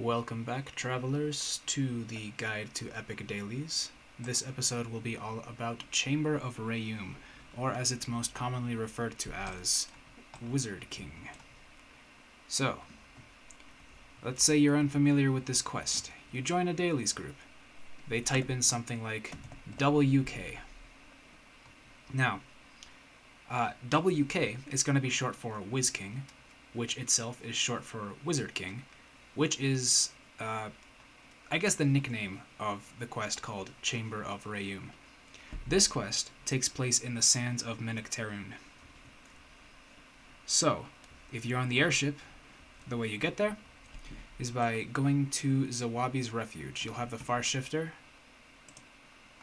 Welcome back, travelers, to the Guide to Epic Dailies. This episode will be all about Chamber of Raiyum, or as it's most commonly referred to as, Wizard King. So, let's say you're unfamiliar with this quest. You join a Dailies group. They type in something like WK. Now, WK is going to be short for Wiz King, which itself is short for Wizard King, which is, I guess, the nickname of the quest called Chamber of Raiyum. This quest takes place in the sands of Menektarun. So, if you're on the airship, the way you get there is by going to Zawabi's Refuge. You'll have the far shifter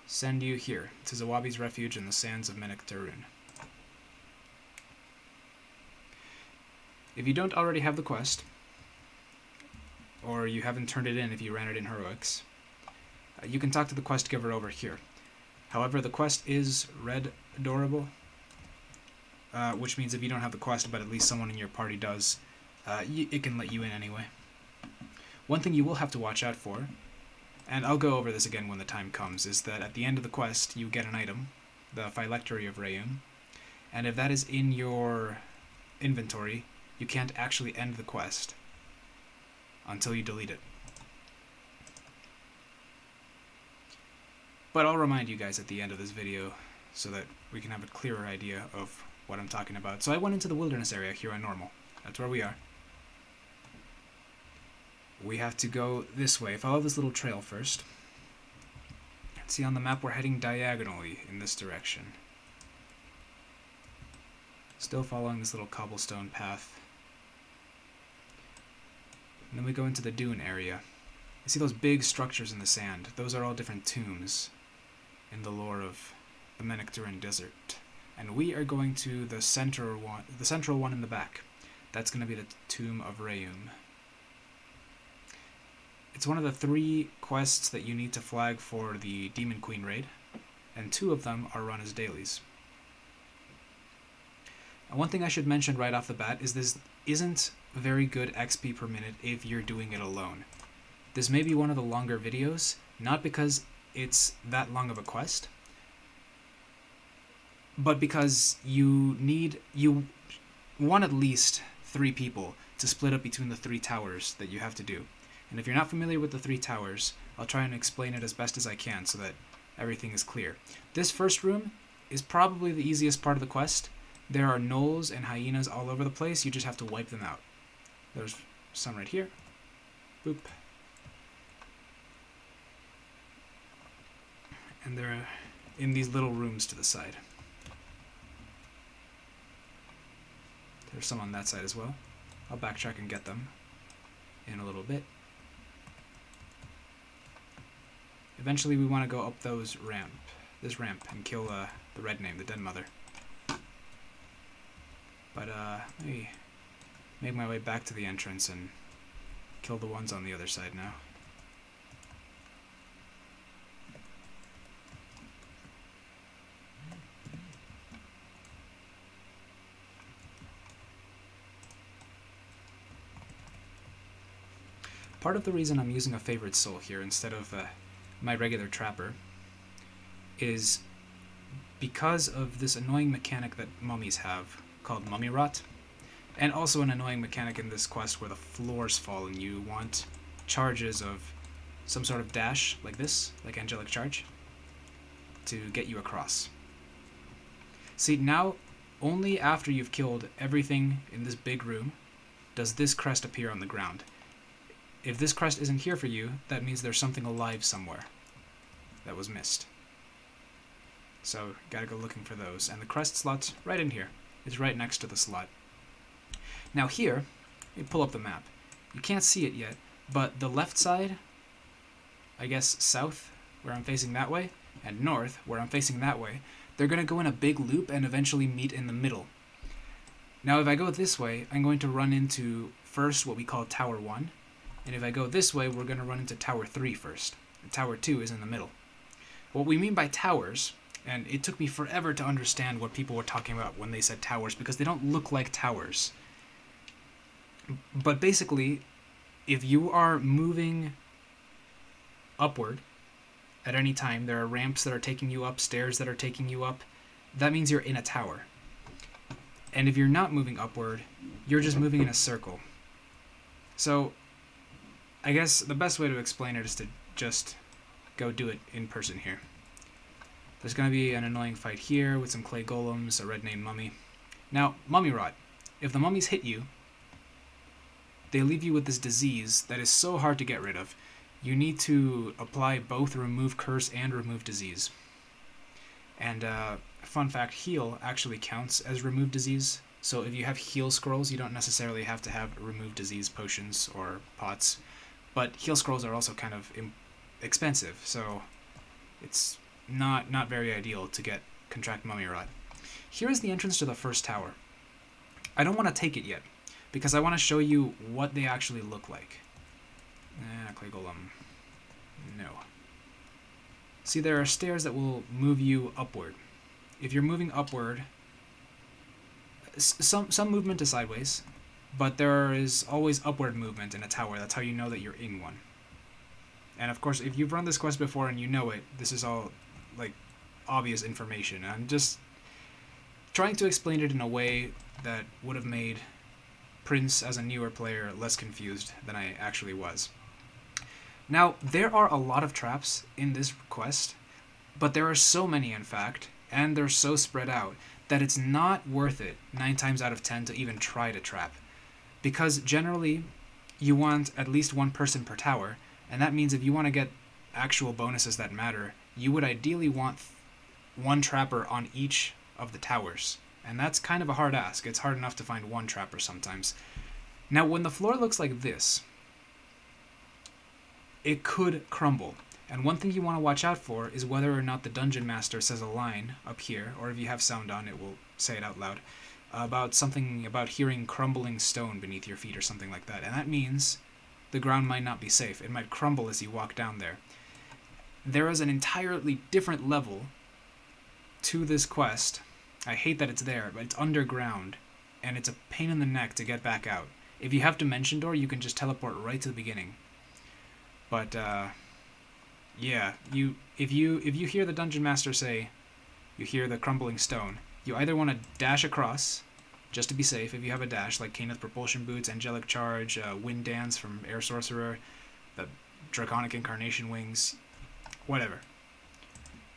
send you here to Zawabi's Refuge in the sands of Menektarun. If you don't already have the quest, or you haven't turned it in if you ran it in Heroics, you can talk to the quest giver over here. However, the quest is red adorable, which means if you don't have the quest but at least someone in your party does, it can let you in anyway. One thing you will have to watch out for, and I'll go over this again when the time comes, is that at the end of the quest you get an item, the Phylactery of Raiyum, and if that is in your inventory, you can't actually end the quest until you delete it. But I'll remind you guys at the end of this video so that we can have a clearer idea of what I'm talking about. So I went into the wilderness area here on normal. That's where we are. We have to go this way. Follow this little trail first. See, on the map we're heading diagonally in this direction. Still following this little cobblestone path. And then we go into the dune area. You see those big structures in the sand? Those are all different tombs in the lore of the Menektarun Desert. And we are going to the central one in the back. That's going to be the Tomb of Raiyum. It's one of the 3 quests that you need to flag for the Demon Queen raid, and 2 of them are run as dailies. And one thing I should mention right off the bat is this isn't very good XP per minute if you're doing it alone. This may be one of the longer videos, not because it's that long of a quest, but because you want at least 3 people to split up between the 3 towers that you have to do. And if you're not familiar with the 3 towers, I'll try and explain it as best as I can so that everything is clear. This first room is probably the easiest part of the quest. There are gnolls and hyenas all over the place. You just have to wipe them out. There's some right here. Boop. And they're in these little rooms to the side. There's some on that side as well. I'll backtrack and get them in a little bit. Eventually we want to go up this ramp, and kill the red name, the Dead Mother. But let me make my way back to the entrance and kill the ones on the other side now. Part of the reason I'm using a favorite soul here instead of my regular trapper is because of this annoying mechanic that mummies have called mummy rot, and also an annoying mechanic in this quest where the floors fall and you want charges of some sort of dash like this, like angelic charge, to get you across. See, now only after you've killed everything in this big room does this crest appear on the ground. If this crest isn't here for you, that means there's something alive somewhere that was missed. So, gotta go looking for those. And the crest slot's right in here. It's right next to the slot. Now here, let me pull up the map. You can't see it yet, but the left side, I guess south, where I'm facing that way, and north, where I'm facing that way, they're gonna go in a big loop and eventually meet in the middle. Now if I go this way, I'm going to run into first what we call Tower 1, and if I go this way, we're going to run into Tower 3 first. And Tower 2 is in the middle. What we mean by towers, and it took me forever to understand what people were talking about when they said towers, because they don't look like towers. But basically, if you are moving upward at any time, there are ramps that are taking you up, stairs that are taking you up, that means you're in a tower. And if you're not moving upward, you're just moving in a circle. So, I guess the best way to explain it is to just go do it in person here. There's going to be an annoying fight here with some clay golems, a red named mummy. Now, mummy rot. If the mummies hit you, they leave you with this disease that is so hard to get rid of. You need to apply both remove curse and remove disease. And fun fact, heal actually counts as remove disease. So if you have heal scrolls, you don't necessarily have to have remove disease potions or pots. But heal scrolls are also kind of expensive, so it's not very ideal to get contract mummy rot. Here is the entrance to the first tower. I don't want to take it yet, because I want to show you what they actually look like. Clay golem. No. See, there are stairs that will move you upward. If you're moving upward, some movement is sideways, but there is always upward movement in a tower. That's how you know that you're in one. And of course, if you've run this quest before and you know it, this is all, like, obvious information. I'm just trying to explain it in a way that would have made Prince, as a newer player, less confused than I actually was. Now, there are a lot of traps in this quest, but there are so many, in fact, and they're so spread out, that it's not worth it 9 times out of 10 to even try to trap. Because generally, you want at least one person per tower, and that means if you want to get actual bonuses that matter, you would ideally want one trapper on each of the towers. And that's kind of a hard ask. It's hard enough to find one trapper sometimes. Now, when the floor looks like this, it could crumble. And one thing you want to watch out for is whether or not the dungeon master says a line up here, or if you have sound on, it will say it out loud, about something about hearing crumbling stone beneath your feet or something like that. And that means the ground might not be safe. It might crumble as you walk down there. There is an entirely different level to this quest. I hate that it's there, but it's underground, and it's a pain in the neck to get back out. If you have Dimension Door, you can just teleport right to the beginning. But, yeah, if you hear the Dungeon Master say, you hear the crumbling stone, you either want to dash across, just to be safe, if you have a dash, like Kenneth Propulsion Boots, Angelic Charge, Wind Dance from Air Sorcerer, the Draconic Incarnation Wings, whatever.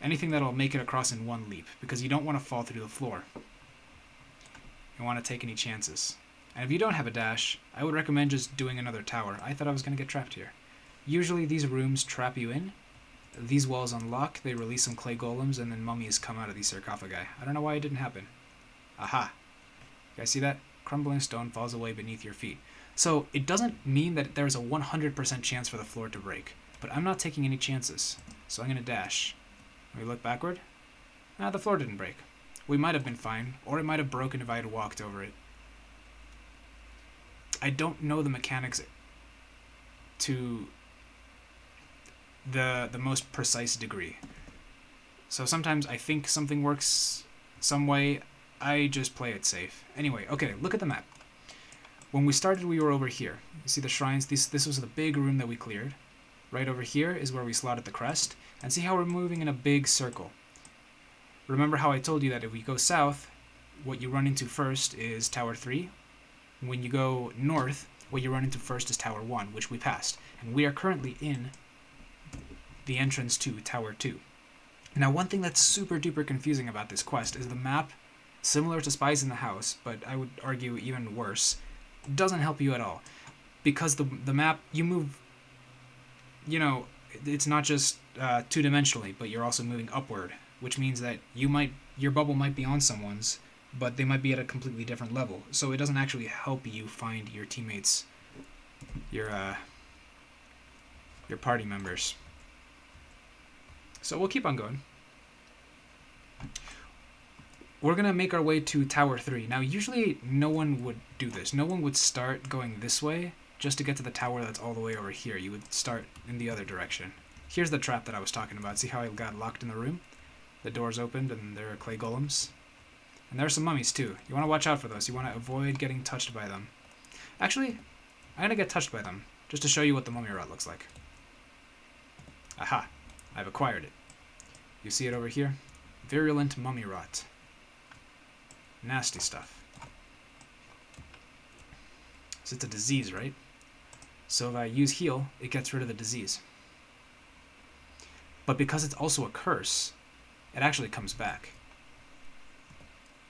Anything that'll make it across in one leap, because you don't want to fall through the floor. You want to take any chances. And if you don't have a dash, I would recommend just doing another tower. I thought I was going to get trapped here. Usually these rooms trap you in. These walls unlock, they release some clay golems, and then mummies come out of these sarcophagi. I don't know why it didn't happen. Aha. You guys see that? Crumbling stone falls away beneath your feet. So it doesn't mean that there's a 100% chance for the floor to break. But I'm not taking any chances. So I'm going to dash. We look backward. The floor didn't break. We might have been fine, or it might have broken if I had walked over it. I don't know the mechanics to the most precise degree. So sometimes I think something works some way, I just play it safe. Anyway, okay, look at the map. When we started, we were over here. You see the shrines? This was the big room that we cleared. Right over here is where we slotted the crest. And see how we're moving in a big circle. Remember how I told you that if we go south, what you run into first is Tower 3. When you go north, what you run into first is Tower 1, which we passed. And we are currently in the entrance to Tower 2. Now, one thing that's super duper confusing about this quest is the map, similar to Spies in the House, but I would argue even worse, doesn't help you at all. Because the map, you move, it's not just two-dimensionally, but you're also moving upward, which means that your bubble might be on someone's, but they might be at a completely different level. So it doesn't actually help you find your teammates, your party members. So we'll keep on going. We're going to make our way to Tower 3. Now, usually no one would do this. No one would start going this way just to get to the tower that's all the way over here. You would start in the other direction. Here's the trap that I was talking about. See how I got locked in the room? The doors opened and there are clay golems. And there are some mummies too. You want to watch out for those. You want to avoid getting touched by them. Actually, I'm going to get touched by them, just to show you what the mummy rot looks like. Aha! I've acquired it. You see it over here? Virulent mummy rot. Nasty stuff. So it's a disease, right? So if I use heal, it gets rid of the disease. But because it's also a curse, it actually comes back.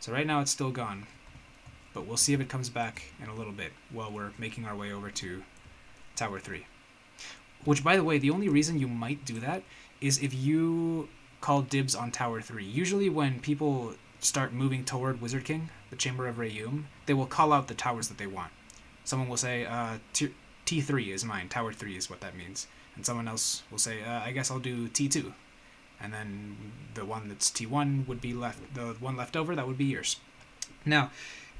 So right now it's still gone, but we'll see if it comes back in a little bit while we're making our way over to Tower 3. Which, by the way, the only reason you might do that is if you call dibs on Tower 3. Usually when people start moving toward Wizard King, the Chamber of Raiyum, they will call out the towers that they want. Someone will say, T3 is mine, Tower 3 is what that means. And someone else will say, I guess I'll do T2. And then the one that's T1 would be the one left over, that would be yours. Now,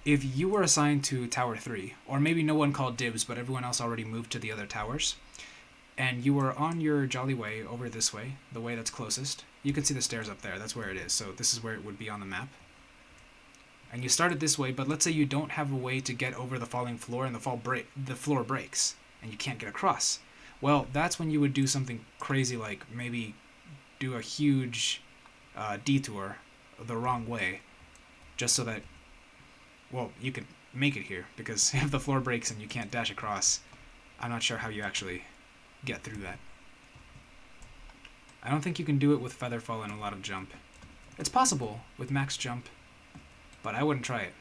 if you were assigned to Tower 3, or maybe no one called dibs, but everyone else already moved to the other towers, and you were on your jolly way over this way, the way that's closest, you can see the stairs up there, that's where it is, so this is where it would be on the map. And you started this way, but let's say you don't have a way to get over the falling floor and the floor breaks, and you can't get across. Well, that's when you would do something crazy like maybe do a huge detour the wrong way, just so that, well, you could make it here, because if the floor breaks and you can't dash across, I'm not sure how you actually get through that. I don't think you can do it with Featherfall and a lot of jump. It's possible with max jump, but I wouldn't try it.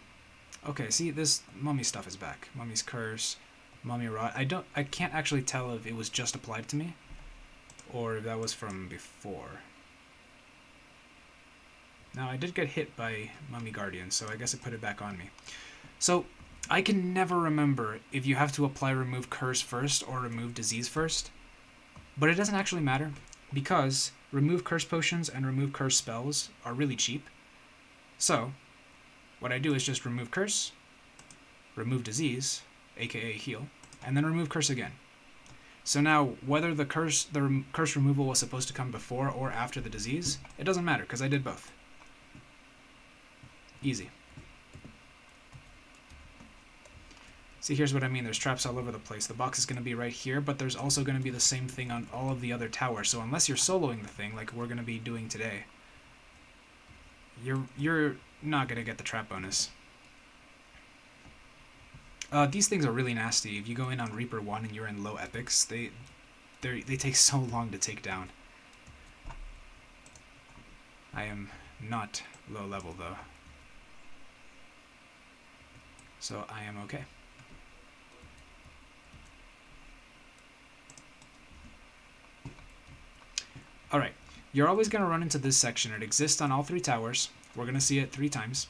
Okay, see, this mummy stuff is back. Mummy's curse, mummy rot. I can't actually tell if it was just applied to me or if that was from before. Now, I did get hit by Mummy Guardian, so I guess it put it back on me. So, I can never remember if you have to apply remove curse first or remove disease first, but it doesn't actually matter because remove curse potions and remove curse spells are really cheap. So, what I do is just remove curse, remove disease, aka heal, and then remove curse again. So now, whether the curse removal was supposed to come before or after the disease, it doesn't matter, because I did both. Easy. See, here's what I mean. There's traps all over the place. The box is going to be right here, but there's also going to be the same thing on all of the other towers. So unless you're soloing the thing, like we're going to be doing today, you're not going to get the trap bonus. These things are really nasty. If you go in on Reaper 1 and you're in low epics, they take so long to take down. I am not low level though, so I am okay. Alright, you're always going to run into this section. It exists on all 3 towers. We're going to see it 3 times.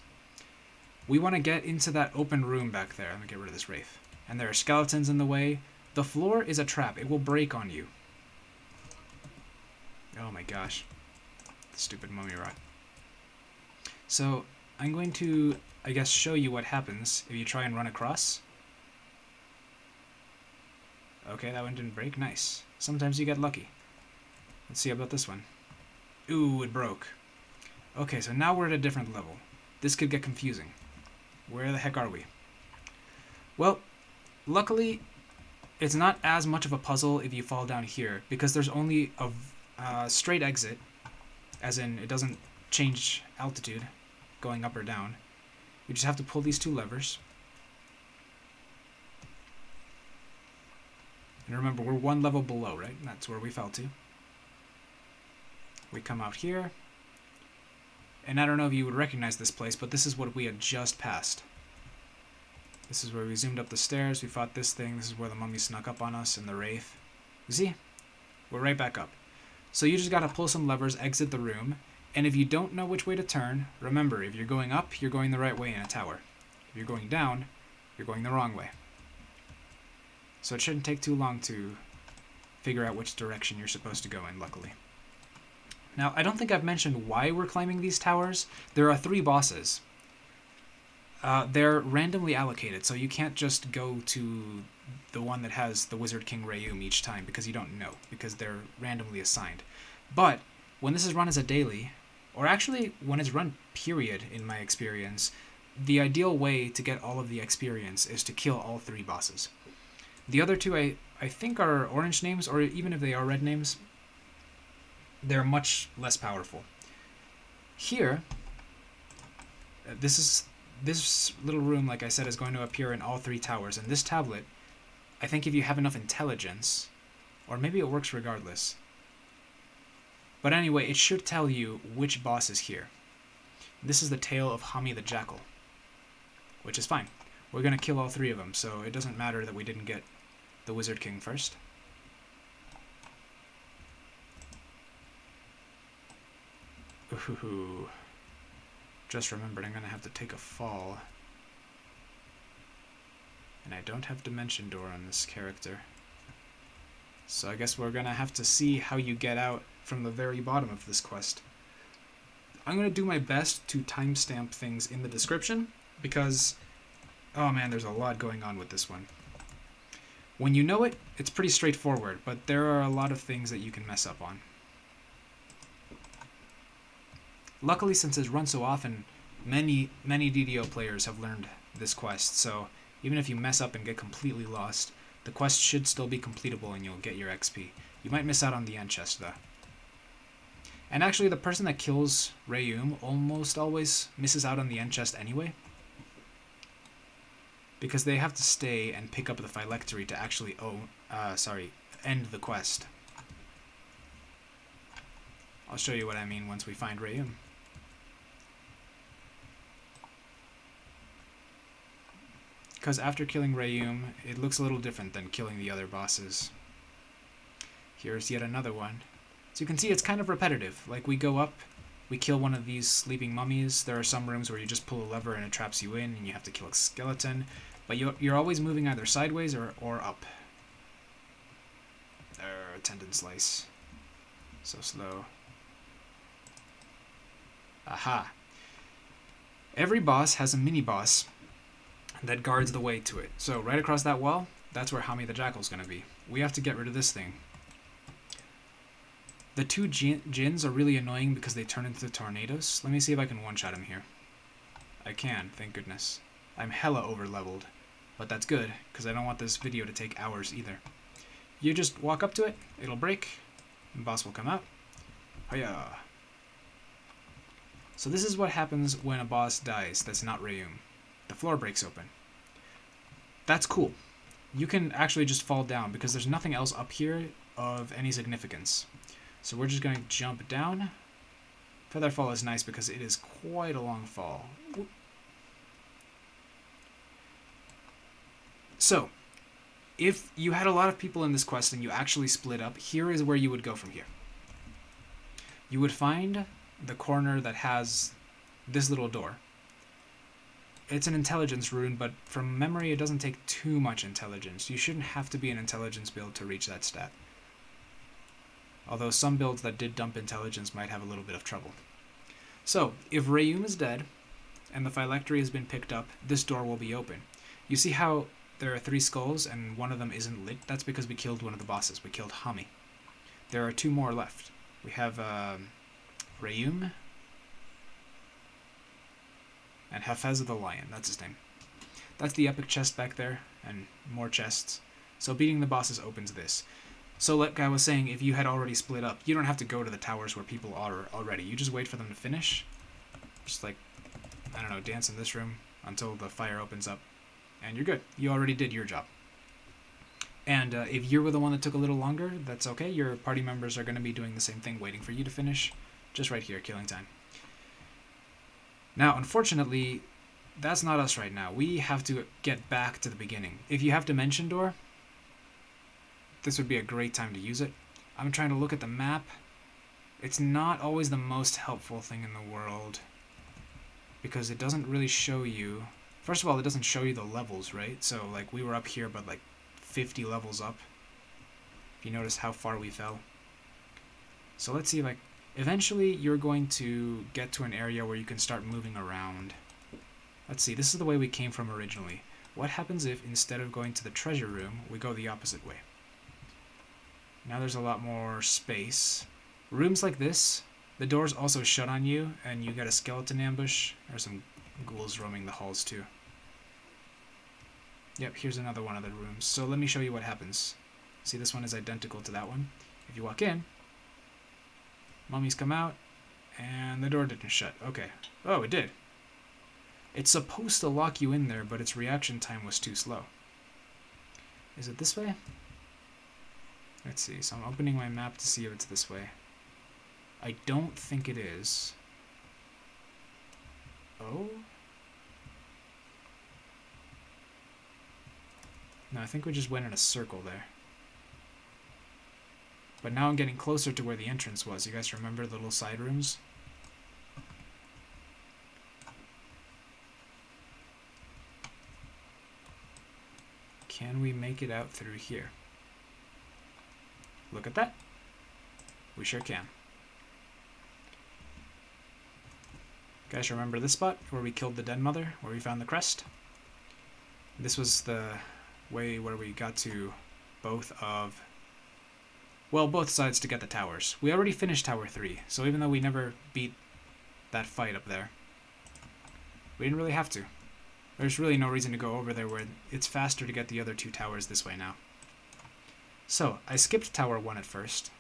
We want to get into that open room back there. Let me get rid of this wraith. And there are skeletons in the way. The floor is a trap. It will break on you. Oh my gosh. Stupid mummy rot. So, I'm going to, I guess, show you what happens if you try and run across. Okay, that one didn't break. Nice. Sometimes you get lucky. Let's see about this one. Ooh, it broke. Okay, so now we're at a different level. This could get confusing. Where the heck are we? Well, luckily, it's not as much of a puzzle if you fall down here, because there's only a straight exit, as in it doesn't change altitude going up or down. You just have to pull these 2 levers. And remember, we're 1 level below, right? That's where we fell to. We come out here. And I don't know if you would recognize this place, but this is what we had just passed. This is where we zoomed up the stairs, we fought this thing, this is where the mummy snuck up on us and the wraith. You see? We're right back up. So you just gotta pull some levers, exit the room, and if you don't know which way to turn, remember, if you're going up, you're going the right way in a tower. If you're going down, you're going the wrong way. So it shouldn't take too long to figure out which direction you're supposed to go in, luckily. Now, I don't think I've mentioned why we're climbing these towers. There are 3 bosses. They're randomly allocated, so you can't just go to the one that has the Wizard King Raiyum each time, because you don't know, because they're randomly assigned. But when this is run as a daily, or actually when it's run period in my experience, the ideal way to get all of the experience is to kill all 3 bosses. The other two I think are orange names, or even if they are red names, they're much less powerful. Here, this little room, like I said, is going to appear in all three towers. And this tablet, I think if you have enough intelligence, or maybe it works regardless. But anyway, it should tell you which boss is here. This is the tail of Hami the Jackal, which is fine. We're going to kill all three of them, so it doesn't matter that we didn't get the Wizard King first. Ooh. Just remembered I'm going to have to take a fall. And I don't have Dimension Door on this character. So I guess we're going to have to see how you get out from the very bottom of this quest. I'm going to do my best to timestamp things in the description, because, oh man, there's a lot going on with this one. When you know it, it's pretty straightforward, but there are a lot of things that you can mess up on. Luckily, since it's run so often, many DDO players have learned this quest, so even if you mess up and get completely lost, the quest should still be completable and you'll get your XP. You might miss out on the end chest, though. And actually, the person that kills Raiyum almost always misses out on the end chest anyway, because they have to stay and pick up the phylactery to actually end the quest. I'll show you what I mean once we find Raiyum. Because after killing Raiyum, it looks a little different than killing the other bosses. Here's yet another one. So you can see it's kind of repetitive. Like, we go up, we kill one of these sleeping mummies. There are some rooms where you just pull a lever and it traps you in and you have to kill a skeleton. But you're always moving either sideways or up. Tendon slice. So slow. Aha. Every boss has a mini-boss that guards the way to it. So right across that wall, that's where Hami the Jackal's going to be. We have to get rid of this thing. The two Djinns are really annoying because they turn into tornadoes. Let me see if I can one-shot him here. I can, thank goodness. I'm hella over-leveled, but that's good, because I don't want this video to take hours either. You just walk up to it, it'll break, and the boss will come out. Hiya! So this is what happens when a boss dies that's not Raiyum. The floor breaks open. That's cool. You can actually just fall down, because there's nothing else up here of any significance. So we're just going to jump down. Feather fall is nice because it is quite a long fall. So, if you had a lot of people in this quest and you actually split up, here is where you would go from here. You would find the corner that has this little door. It's an intelligence rune, but from memory it doesn't take too much intelligence. You shouldn't have to be an intelligence build to reach that stat. Although some builds that did dump intelligence might have a little bit of trouble. So, if Raiyum is dead, and the phylactery has been picked up, this door will be open. You see how there are 3 skulls and one of them isn't lit? That's because we killed one of the bosses. We killed Hami. There are 2 more left. We have Raiyum and Hafez the Lion. That's his name. That's the epic chest back there, and more chests. So beating the bosses opens this. So like I was saying, if you had already split up, you don't have to go to the towers where people are already. You just wait for them to finish. Just like, I don't know, dance in this room until the fire opens up. And you're good. You already did your job. And if you were the one that took a little longer, that's okay. Your party members are going to be doing the same thing, waiting for you to finish. Just right here, killing time. Now, unfortunately, that's not us right now. We have to get back to the beginning. If you have Dimension Door, this would be a great time to use it. I'm trying to look at the map. It's not always the most helpful thing in the world, because it doesn't really show you... First of all, it doesn't show you the levels, right? So, like, we were up here, but, like, 50 levels up. If you notice how far we fell. So let's see if eventually, you're going to get to an area where you can start moving around. Let's see, this is the way we came from originally. What happens if, instead of going to the treasure room, we go the opposite way? Now there's a lot more space. Rooms like this, the doors also shut on you, and you get a skeleton ambush. There's some ghouls roaming the halls too. Yep, here's another one of the rooms. So let me show you what happens. See, this one is identical to that one. If you walk in, mummies come out, and the door didn't shut. Okay. Oh, it did. It's supposed to lock you in there, but its reaction time was too slow. Is it this way? Let's see. So I'm opening my map to see if it's this way. I don't think it is. Oh? No, I think we just went in a circle there. But now I'm getting closer to where the entrance was. You guys remember the little side rooms? Can we make it out through here? Look at that. We sure can. Guys, remember this spot where we killed the dead mother, where we found the crest? This was the way where we got to both sides to get the towers. We already finished Tower 3, so even though we never beat that fight up there, we didn't really have to. There's really no reason to go over there where it's faster to get the other two towers this way now. So, I skipped Tower 1 at first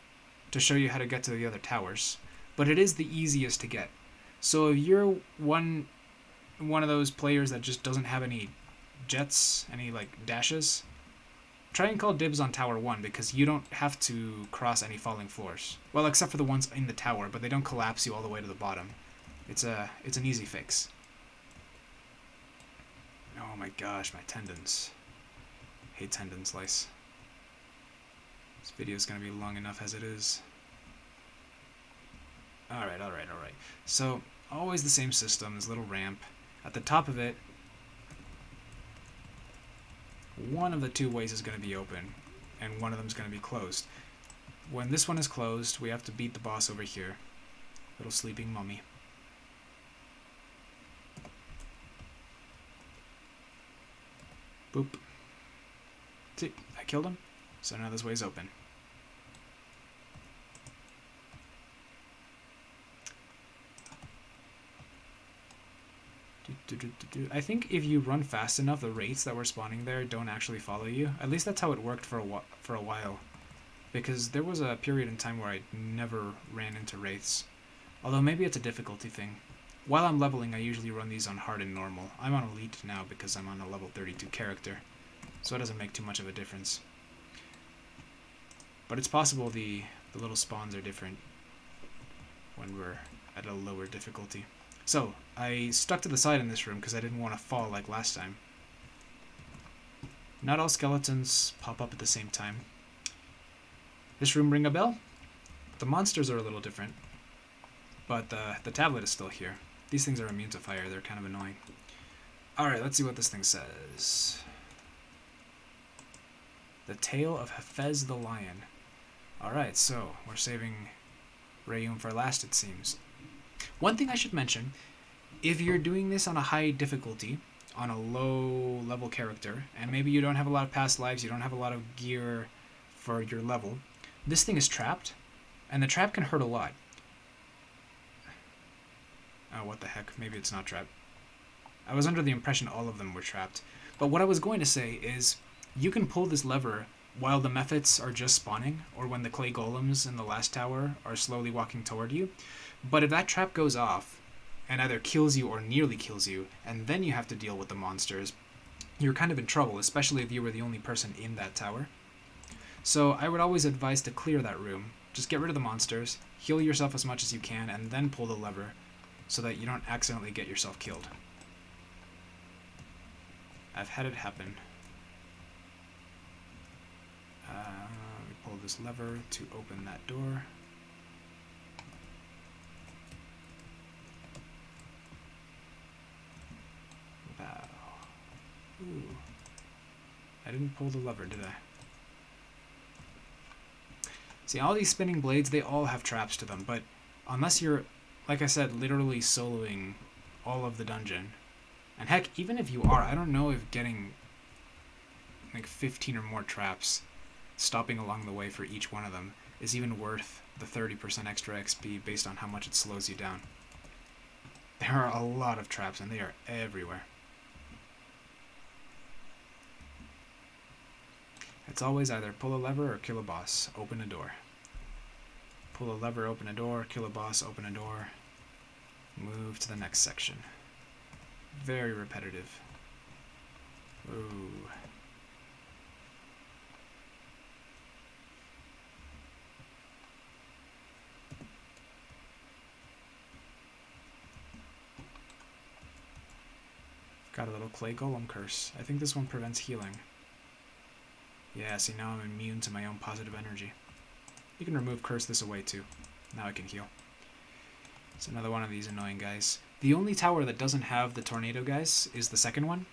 to show you how to get to the other towers, but it is the easiest to get. So if you're one of those players that just doesn't have any jets, any like dashes, try and call dibs on Tower 1 because you don't have to cross any falling floors. Well, except for the ones in the tower, but they don't collapse you all the way to the bottom. It's an easy fix. Oh my gosh, my tendons. Hate tendon slice. This video is going to be long enough as it is. Alright. So, always the same system, this little ramp. At the top of it, one of the two ways is going to be open, and one of them is going to be closed. When this one is closed, we have to beat the boss over here. Little sleeping mummy. Boop. See, I killed him, so now this way's open. I think if you run fast enough, the wraiths that were spawning there don't actually follow you. At least that's how it worked for a while. Because there was a period in time where I never ran into wraiths. Although maybe it's a difficulty thing. While I'm leveling, I usually run these on hard and normal. I'm on elite now because I'm on a level 32 character. So it doesn't make too much of a difference. But it's possible the little spawns are different when we're at a lower difficulty. So, I stuck to the side in this room because I didn't want to fall like last time. Not all skeletons pop up at the same time. This room ring a bell? The monsters are a little different, but the tablet is still here. These things are immune to fire, they're kind of annoying. Alright, let's see what this thing says. The Tale of Hafez the Lion. Alright, so we're saving Raiyum for last, it seems. One thing I should mention, if you're doing this on a high difficulty, on a low level character, and maybe you don't have a lot of past lives, you don't have a lot of gear for your level, this thing is trapped, and the trap can hurt a lot. Oh, what the heck, maybe it's not trapped. I was under the impression all of them were trapped. But what I was going to say is, you can pull this lever while the mephits are just spawning, or when the clay golems in the last tower are slowly walking toward you. But if that trap goes off, and either kills you or nearly kills you, and then you have to deal with the monsters, you're kind of in trouble, especially if you were the only person in that tower. So I would always advise to clear that room. Just get rid of the monsters, heal yourself as much as you can, and then pull the lever, so that you don't accidentally get yourself killed. I've had it happen. We pull this lever to open that door. Wow. Ooh. I didn't pull the lever, did I? See, all these spinning blades, they all have traps to them, but unless you're, like I said, literally soloing all of the dungeon, and heck, even if you are, I don't know if getting like 15 or more traps, stopping along the way for each one of them, is even worth the 30% extra XP based on how much it slows you down. There are a lot of traps, and they are everywhere. It's always either pull a lever or kill a boss, open a door. Pull a lever, open a door, kill a boss, open a door. Move to the next section. Very repetitive. Ooh. Got a little clay golem curse. I think this one prevents healing. Yeah, see, now I'm immune to my own positive energy. You can remove curse this away too. Now I can heal. It's another one of these annoying guys. The only tower that doesn't have the tornado guys is the second one.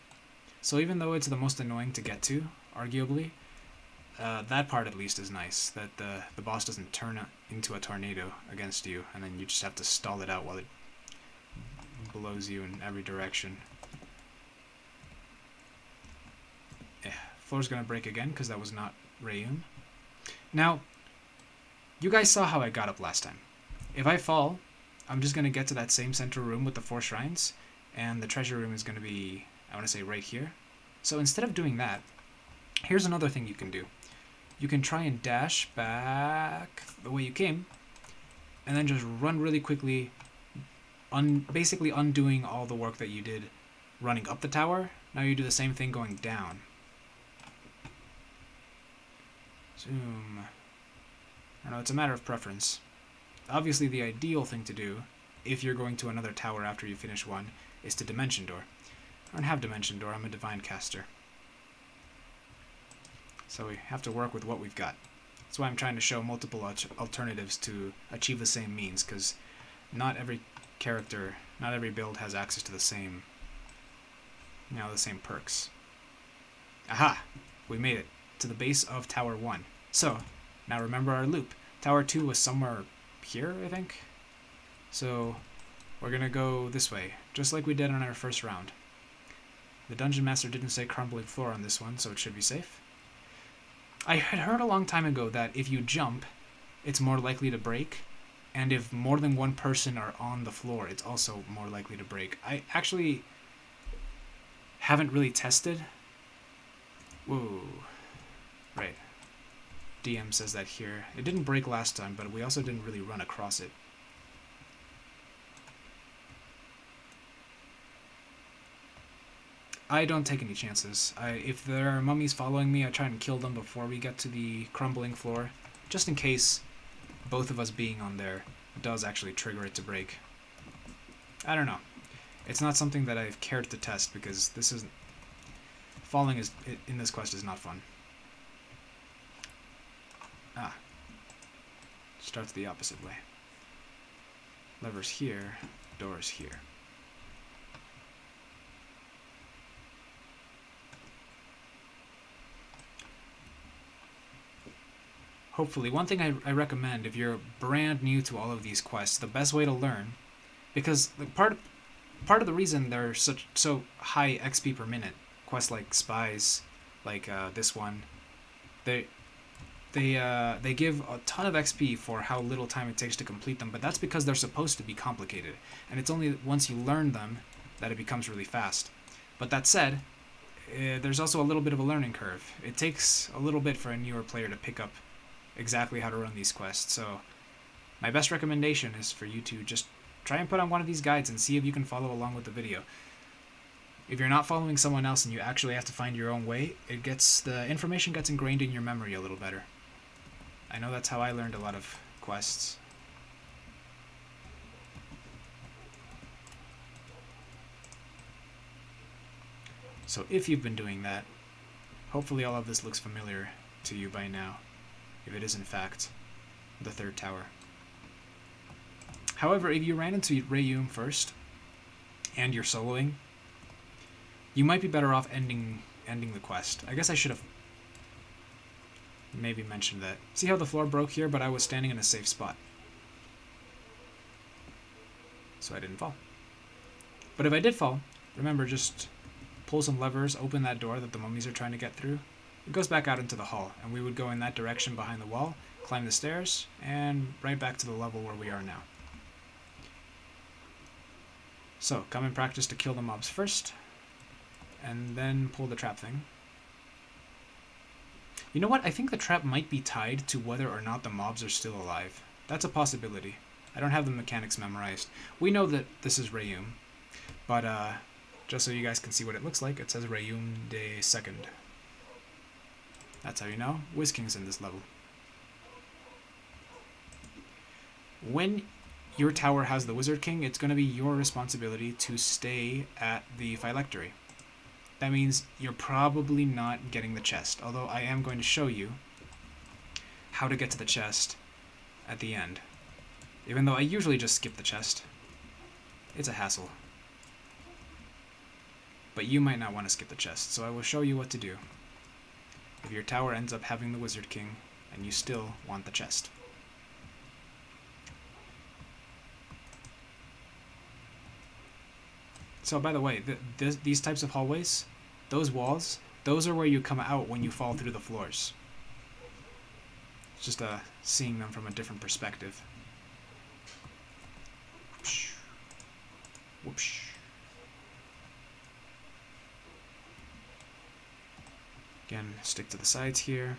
So even though it's the most annoying to get to, arguably, that part at least is nice. That the boss doesn't turn into a tornado against you, and then you just have to stall it out while it blows you in every direction. Yeah, floor's gonna break again because that was not Raiyum. Now, you guys saw how I got up last time. If I fall, I'm just gonna get to that same central room with the 4 shrines, and the treasure room is gonna be, I want to say, right here. So instead of doing that, here's another thing you can do. You can try and dash back the way you came, and then just run really quickly, basically undoing all the work that you did running up the tower. Now you do the same thing going down. Zoom. I don't know, it's a matter of preference. Obviously, the ideal thing to do, if you're going to another tower after you finish one, is to Dimension Door. I don't have Dimension Door, I'm a Divine Caster. So we have to work with what we've got. That's why I'm trying to show multiple alternatives to achieve the same means, because not every character, not every build has access to the same, the same perks. Aha! We made it to the base of Tower 1. So, now remember our loop. Tower 2 was somewhere here, I think? So, we're gonna go this way, just like we did on our first round. The Dungeon Master didn't say crumbling floor on this one, so it should be safe. I had heard a long time ago that if you jump, it's more likely to break, and if more than one person are on the floor, it's also more likely to break. I actually haven't really tested. Whoa. Right. DM says that here. It didn't break last time, but we also didn't really run across it. I don't take any chances. If there are mummies following me, I try and kill them before we get to the crumbling floor, just in case both of us being on there does actually trigger it to break. I don't know. It's not something that I've cared to test because this isn't... Falling in this quest is not fun. Ah. Starts the opposite way. Levers here, doors here. Hopefully, one thing I recommend if you're brand new to all of these quests, the best way to learn, because like part of the reason they're so high XP per minute, quests like Spies, like this one, they give a ton of XP for how little time it takes to complete them, but that's because they're supposed to be complicated, and it's only once you learn them that it becomes really fast. But that said, there's also a little bit of a learning curve. It takes a little bit for a newer player to pick up exactly how to run these quests, so my best recommendation is for you to just try and put on one of these guides and see if you can follow along with the video. If you're not following someone else and you actually have to find your own way, the information gets ingrained in your memory a little better. I know that's how I learned a lot of quests. So if you've been doing that, hopefully all of this looks familiar to you by now, if it is in fact the third tower. However, if you ran into Raiyum first, and you're soloing, you might be better off ending the quest. I guess I should have maybe mentioned that. See how the floor broke here, but I was standing in a safe spot, so I didn't fall. But if I did fall, remember, just pull some levers, open that door that the mummies are trying to get through. It goes back out into the hall, and we would go in that direction behind the wall, climb the stairs, and right back to the level where we are now. So, come and practice to kill the mobs first, and then pull the trap thing. You know what? I think the trap might be tied to whether or not the mobs are still alive. That's a possibility. I don't have the mechanics memorized. We know that this is Raiyum, but just so you guys can see what it looks like, it says Raiyum de 2nd. That's how you know. Whiz King's in this level. When your tower has the Wizard King, it's going to be your responsibility to stay at the Phylactery. That means you're probably not getting the chest, although I am going to show you how to get to the chest at the end. Even though I usually just skip the chest. It's a hassle. But you might not want to skip the chest, so I will show you what to do if your tower ends up having the Wizard King and you still want the chest. So by the way, these types of hallways, those walls, those are where you come out when you fall through the floors. It's just seeing them from a different perspective. Whoosh. Whoosh. Again, stick to the sides here.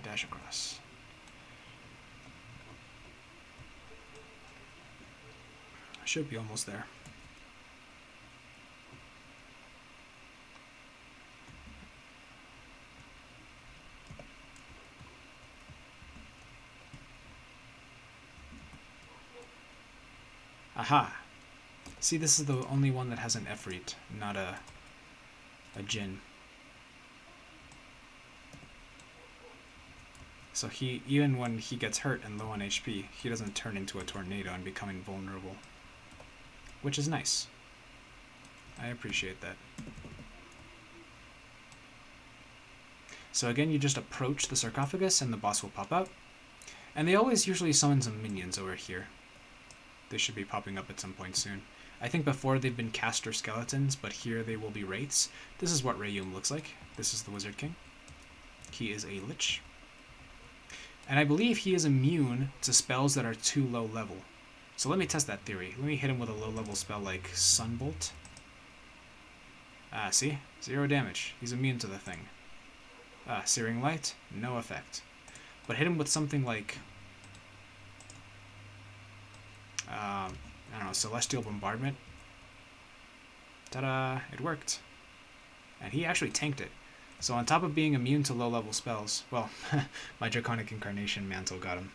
Dash across. Should be almost there. Aha! See, this is the only one that has an Efreet, not a Jinn. So he, even when he gets hurt and low on HP, he doesn't turn into a tornado and become invulnerable. Which is nice. I appreciate that. So again, you just approach the sarcophagus and the boss will pop out. And they always usually summon some minions over here. They should be popping up at some point soon. I think before they've been caster skeletons, but here they will be wraiths. This is what Raiyum looks like. This is the Wizard King. He is a lich. And I believe he is immune to spells that are too low level. So let me test that theory. Let me hit him with a low-level spell like Sunbolt. Ah, see? 0 damage. He's immune to the thing. Ah, Searing Light? No effect. But hit him with something like... I don't know, Celestial Bombardment. Ta-da! It worked. And he actually tanked it. So on top of being immune to low-level spells, well, my Draconic Incarnation Mantle got him.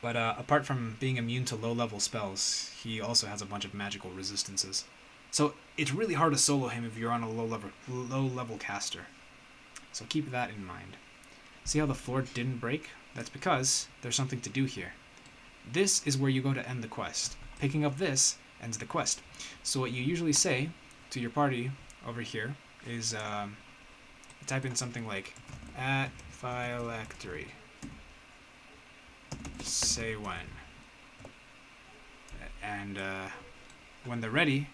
But apart from being immune to low-level spells, he also has a bunch of magical resistances. So it's really hard to solo him if you're on a low-level caster. So keep that in mind. See how the floor didn't break? That's because there's something to do here. This is where you go to end the quest. Picking up this ends the quest. So what you usually say to your party over here is type in something like at Phylactery. Say when. And when they're ready,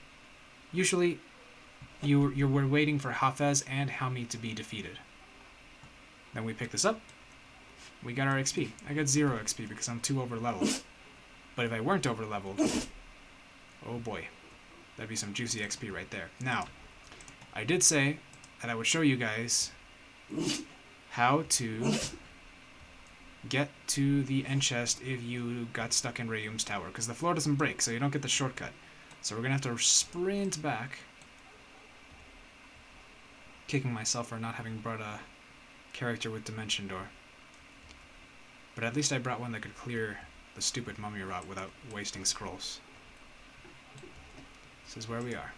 usually we're waiting for Hafez and Helmi to be defeated. Then we pick this up. We got our XP. I got 0 XP because I'm too over leveled. But if I weren't over leveled, oh boy, that'd be some juicy XP right there. Now, I did say that I would show you guys how to get to the end chest if you got stuck in Raiyum's tower, because the floor doesn't break, so you don't get the shortcut. So we're gonna have to sprint back, kicking myself for not having brought a character with Dimension Door. But at least I brought one that could clear the stupid mummy rot without wasting scrolls. This is where we are.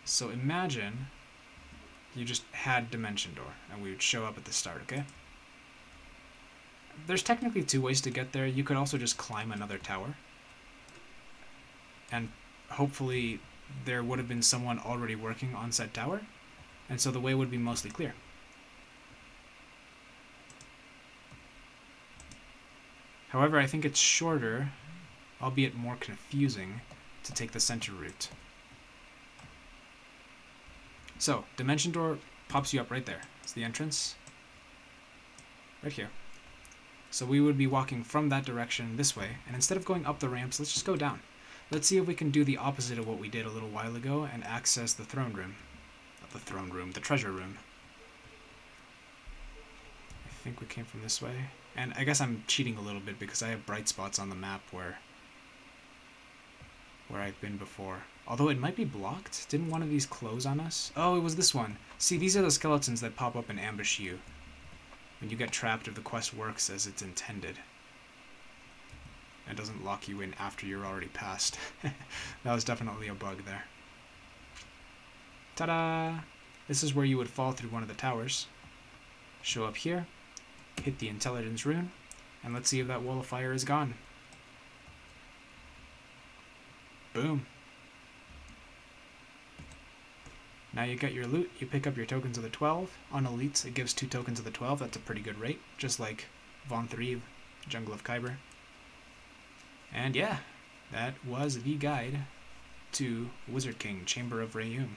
So imagine you just had Dimension Door, and we would show up at the start, okay? There's technically 2 ways to get there. You could also just climb another tower. And hopefully there would have been someone already working on said tower, and so the way would be mostly clear. However, I think it's shorter, albeit more confusing, to take the center route. So, Dimension Door pops you up right there. It's the entrance. Right here. So we would be walking from that direction this way, and instead of going up the ramps, let's just go down. let's see if we can do the opposite of what we did a little while ago and access the throne room. Not the throne room, the treasure room. I think we came from this way. And I guess I'm cheating a little bit because I have bright spots on the map where I've been before. Although it might be blocked. Didn't one of these close on us? Oh, it was this one. See, these are the skeletons that pop up and ambush you when you get trapped if the quest works as it's intended. It doesn't lock you in after you're already past. That was definitely a bug there. Ta-da! This is where you would fall through one of the towers. Show up here, hit the intelligence rune, and let's see if that wall of fire is gone. Boom. Now you got your loot, you pick up your tokens of the 12. On elites, it gives 2 tokens of the 12. That's a pretty good rate, just like Von 3, Jungle of Kyber. And yeah, that was the guide to Wizard King, Chamber of Raiyum.